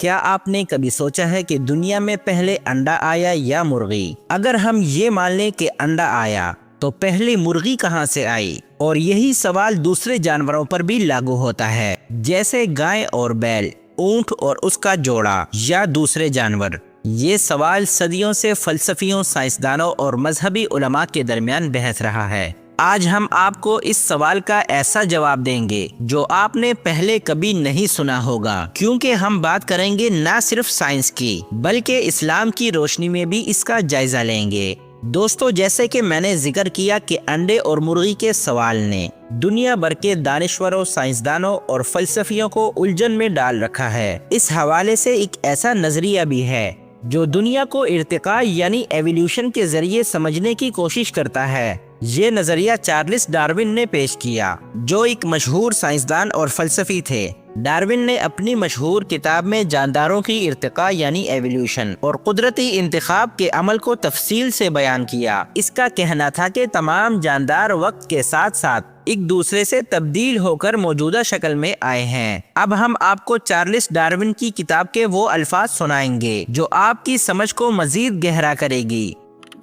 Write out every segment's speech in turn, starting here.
کیا آپ نے کبھی سوچا ہے کہ دنیا میں پہلے انڈا آیا یا مرغی؟ اگر ہم یہ مان لیں کہ انڈا آیا تو پہلے مرغی کہاں سے آئی؟ اور یہی سوال دوسرے جانوروں پر بھی لاگو ہوتا ہے، جیسے گائے اور بیل، اونٹ اور اس کا جوڑا یا دوسرے جانور۔ یہ سوال صدیوں سے فلسفیوں، سائنسدانوں اور مذہبی علماء کے درمیان بحث رہا ہے۔ آج ہم آپ کو اس سوال کا ایسا جواب دیں گے جو آپ نے پہلے کبھی نہیں سنا ہوگا، کیونکہ ہم بات کریں گے نہ صرف سائنس کی بلکہ اسلام کی روشنی میں بھی اس کا جائزہ لیں گے۔ دوستو، جیسے کہ میں نے ذکر کیا کہ انڈے اور مرغی کے سوال نے دنیا بھر کے دانشوروں، سائنسدانوں اور فلسفیوں کو الجھن میں ڈال رکھا ہے۔ اس حوالے سے ایک ایسا نظریہ بھی ہے جو دنیا کو ارتقاء یعنی ایولیوشن کے ذریعے سمجھنے کی کوشش کرتا ہے۔ یہ نظریہ چارلس ڈارون نے پیش کیا، جو ایک مشہور سائنسدان اور فلسفی تھے۔ ڈارون نے اپنی مشہور کتاب میں جانداروں کی ارتقاء یعنی ایولیوشن اور قدرتی انتخاب کے عمل کو تفصیل سے بیان کیا۔ اس کا کہنا تھا کہ تمام جاندار وقت کے ساتھ ساتھ ایک دوسرے سے تبدیل ہو کر موجودہ شکل میں آئے ہیں۔ اب ہم آپ کو چارلس ڈارون کی کتاب کے وہ الفاظ سنائیں گے جو آپ کی سمجھ کو مزید گہرا کرے گی۔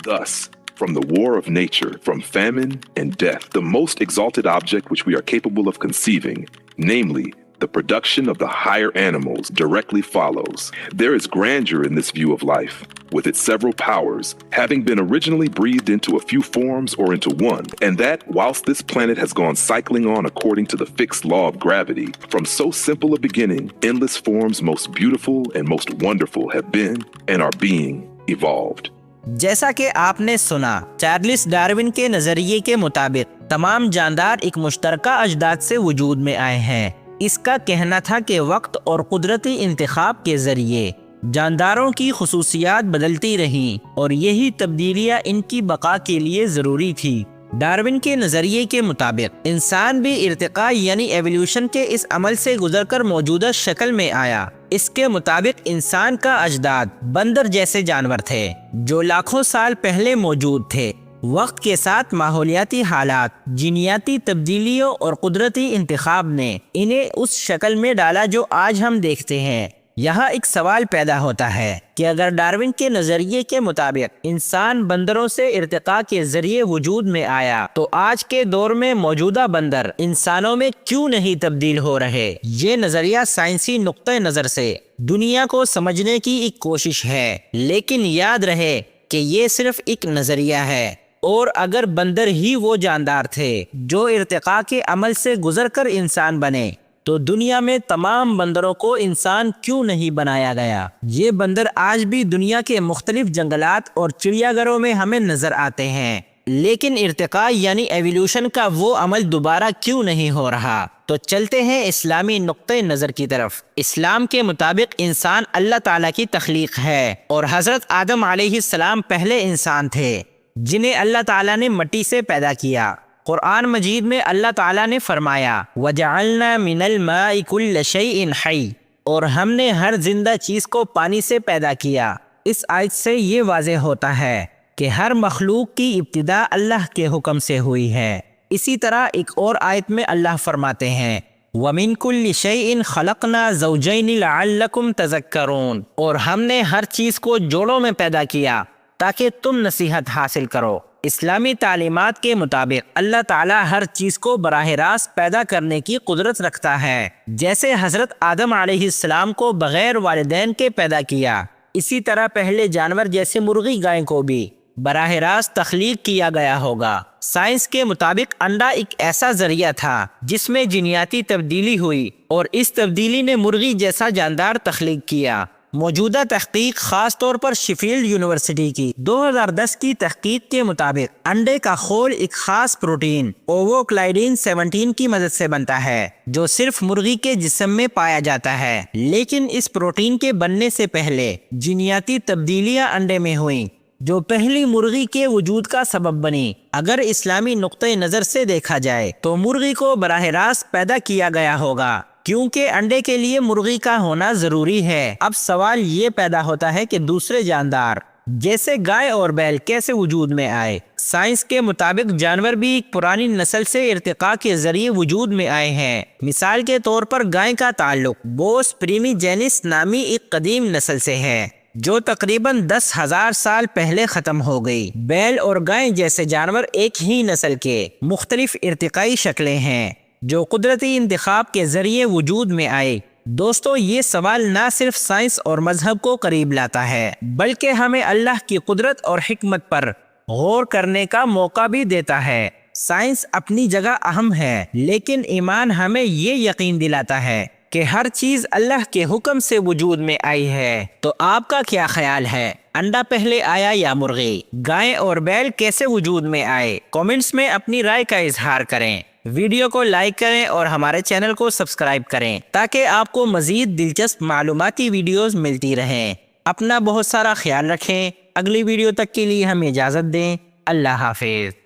Thus, from the war of nature, from famine and death, the most exalted object which we are capable of conceiving, namely, the production of the higher animals, directly follows. There is grandeur in this view of life, with its several powers, having been originally breathed into a few forms or into one, and that whilst this planet has gone cycling on according to the fixed law of gravity, from so simple a beginning, endless forms most beautiful and most wonderful have been and are being evolved. جیسا کہ آپ نے سنا، Charles Darwin کے نظریے کے مطابق تمام جاندار ایک مشترکہ اجداد سے وجود میں آئے ہیں۔ اس کا کہنا تھا کہ وقت اور قدرتی انتخاب کے ذریعے جانداروں کی خصوصیات بدلتی رہیں اور یہی تبدیلیاں ان کی بقا کے لیے ضروری تھی۔ ڈارون کے نظریے کے مطابق انسان بھی ارتقاء یعنی ایولیوشن کے اس عمل سے گزر کر موجودہ شکل میں آیا۔ اس کے مطابق انسان کا اجداد بندر جیسے جانور تھے جو لاکھوں سال پہلے موجود تھے۔ وقت کے ساتھ ماحولیاتی حالات، جینیاتی تبدیلیوں اور قدرتی انتخاب نے انہیں اس شکل میں ڈالا جو آج ہم دیکھتے ہیں۔ یہاں ایک سوال پیدا ہوتا ہے کہ اگر ڈارون کے نظریے کے مطابق انسان بندروں سے ارتقاء کے ذریعے وجود میں آیا تو آج کے دور میں موجودہ بندر انسانوں میں کیوں نہیں تبدیل ہو رہے؟ یہ نظریہ سائنسی نقطہ نظر سے دنیا کو سمجھنے کی ایک کوشش ہے، لیکن یاد رہے کہ یہ صرف ایک نظریہ ہے، اور اگر بندر ہی وہ جاندار تھے جو ارتقاء کے عمل سے گزر کر انسان بنے تو دنیا میں تمام بندروں کو انسان کیوں نہیں بنایا گیا؟ یہ بندر آج بھی دنیا کے مختلف جنگلات اور چڑیا گھروں میں ہمیں نظر آتے ہیں، لیکن ارتقاء یعنی ایولیوشن کا وہ عمل دوبارہ کیوں نہیں ہو رہا؟ تو چلتے ہیں اسلامی نقطہ نظر کی طرف۔ اسلام کے مطابق انسان اللہ تعالیٰ کی تخلیق ہے، اور حضرت آدم علیہ السلام پہلے انسان تھے جنہیں اللہ تعالیٰ نے مٹی سے پیدا کیا۔ قرآن مجید میں اللہ تعالیٰ نے فرمایا وَجَعَلْنَا مِنَ الْمَاءِ كُلَّ شَيْءٍ حَيٍّ، اور ہم نے ہر زندہ چیز کو پانی سے پیدا کیا۔ اس آیت سے یہ واضح ہوتا ہے کہ ہر مخلوق کی ابتدا اللہ کے حکم سے ہوئی ہے۔ اسی طرح ایک اور آیت میں اللہ فرماتے ہیں وَمِن كُلِّ شَيْءٍ خَلَقْنَا زَوْجَيْنِ لَعَلَّكُمْ تَذَكَّرُونَ، اور ہم نے ہر چیز کو جوڑوں میں پیدا کیا تاکہ تم نصیحت حاصل کرو۔ اسلامی تعلیمات کے مطابق اللہ تعالیٰ ہر چیز کو براہ راست پیدا کرنے کی قدرت رکھتا ہے۔ جیسے حضرت آدم علیہ السلام کو بغیر والدین کے پیدا کیا، اسی طرح پہلے جانور جیسے مرغی گائے کو بھی براہ راست تخلیق کیا گیا ہوگا۔ سائنس کے مطابق انڈا ایک ایسا ذریعہ تھا جس میں جینیاتی تبدیلی ہوئی اور اس تبدیلی نے مرغی جیسا جاندار تخلیق کیا۔ موجودہ تحقیق خاص طور پر شیفیلڈ یونیورسٹی کی 2010 کی تحقیق کے مطابق انڈے کا خول ایک خاص پروٹین اووکلائڈین 17 کی مدد سے بنتا ہے جو صرف مرغی کے جسم میں پایا جاتا ہے، لیکن اس پروٹین کے بننے سے پہلے جینیاتی تبدیلیاں انڈے میں ہوئیں جو پہلی مرغی کے وجود کا سبب بنی۔ اگر اسلامی نقطہ نظر سے دیکھا جائے تو مرغی کو براہ راست پیدا کیا گیا ہوگا کیونکہ انڈے کے لیے مرغی کا ہونا ضروری ہے۔ اب سوال یہ پیدا ہوتا ہے کہ دوسرے جاندار جیسے گائے اور بیل کیسے وجود میں آئے۔ سائنس کے مطابق جانور بھی ایک پرانی نسل سے ارتقاء کے ذریعے وجود میں آئے ہیں۔ مثال کے طور پر گائے کا تعلق بوس پریمیجینس نامی ایک قدیم نسل سے ہے جو تقریباً 10,000 سال پہلے ختم ہو گئی۔ بیل اور گائے جیسے جانور ایک ہی نسل کے مختلف ارتقائی شکلیں ہیں جو قدرتی انتخاب کے ذریعے وجود میں آئے۔ دوستو، یہ سوال نہ صرف سائنس اور مذہب کو قریب لاتا ہے بلکہ ہمیں اللہ کی قدرت اور حکمت پر غور کرنے کا موقع بھی دیتا ہے۔ سائنس اپنی جگہ اہم ہے، لیکن ایمان ہمیں یہ یقین دلاتا ہے کہ ہر چیز اللہ کے حکم سے وجود میں آئی ہے۔ تو آپ کا کیا خیال ہے؟ انڈا پہلے آیا یا مرغی؟ گائے اور بیل کیسے وجود میں آئے؟ کامنٹس میں اپنی رائے کا اظہار کریں۔ ویڈیو کو لائک کریں اور ہمارے چینل کو سبسکرائب کریں تاکہ آپ کو مزید دلچسپ معلوماتی ویڈیوز ملتی رہیں۔ اپنا بہت سارا خیال رکھیں۔ اگلی ویڈیو تک کے لیے ہمیں اجازت دیں۔ اللہ حافظ۔